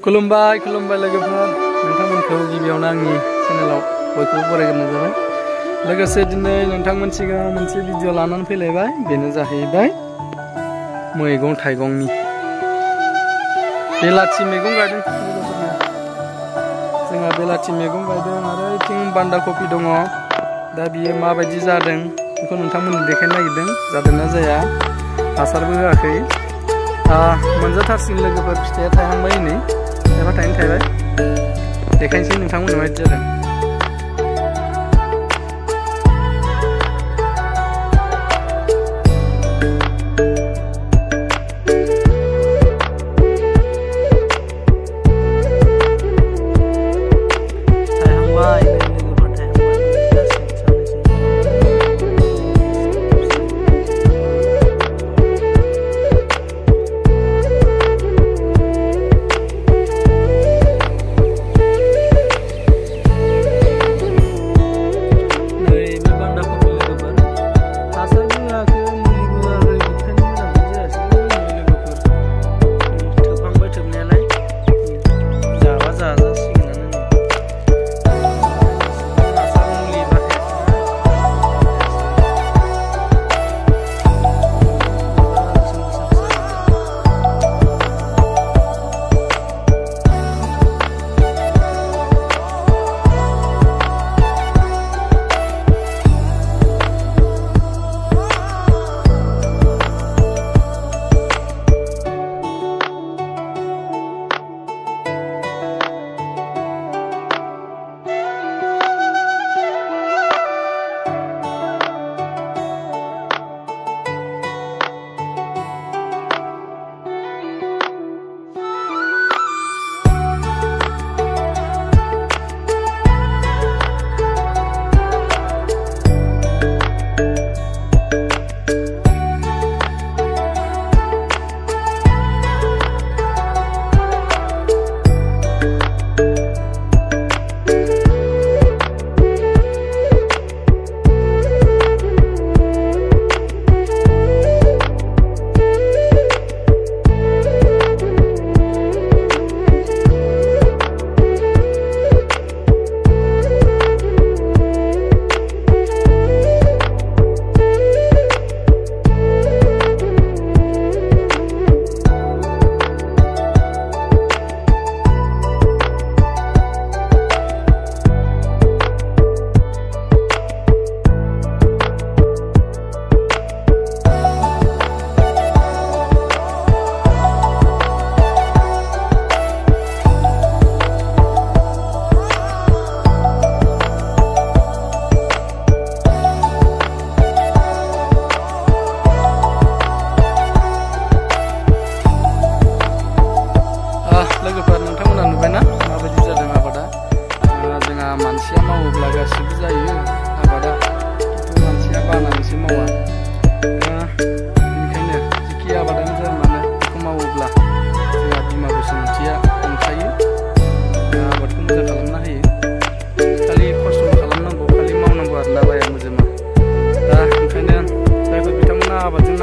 खुलुमबाय लोगोफोर नोंथांमोनखौ गिबियावनो आंनि चेनेलाव बयखौबो बरायग्रोनाय जाबाय। लोगोसे दिनै नोंथांमोन सिगाङाव मोनसे भिडिअ लानानै फैलायबाय। बेनो जाहैबाय मैगं थाइगंनि बेलाथि मैगं गायदों लोगोफोरनो। जोंहा बेलाथि मैगं गायदों आरो इथिं बान्दा कफि दङ। दा बियो माबायदि जादों बेखौ नोंथांमोननो देखायनो नागिरदों। जादोंना जाया हासारबो होआखै। मोनजाथारसिगोन लोगोफोर, फिथाइया थायहांबाय नै थाइबाय देखायनोसै नोंथांमोननो माबायदि जादों। लोगोफोर नोंथांमोना नुबायना माबायदि जादों आबादा। जोंहा मानसिया मावोब्ला गासिबो जायो आबादा, खिन्थु मानसिया बानानैसो मावा। बेनिखायनो जिखि आबादानो जाया मानो बेखौ मावोब्ला जोंहा बिमा बैसोमुथिया अनखायो, आबादखौ मोजां खालामना होयो। खालि खस्थ' खालामनांगौ, खालि मावनांगौ आरोना बाया मोजोमा। दा ओंखायनो जायफोर बिथांमोना आबादजों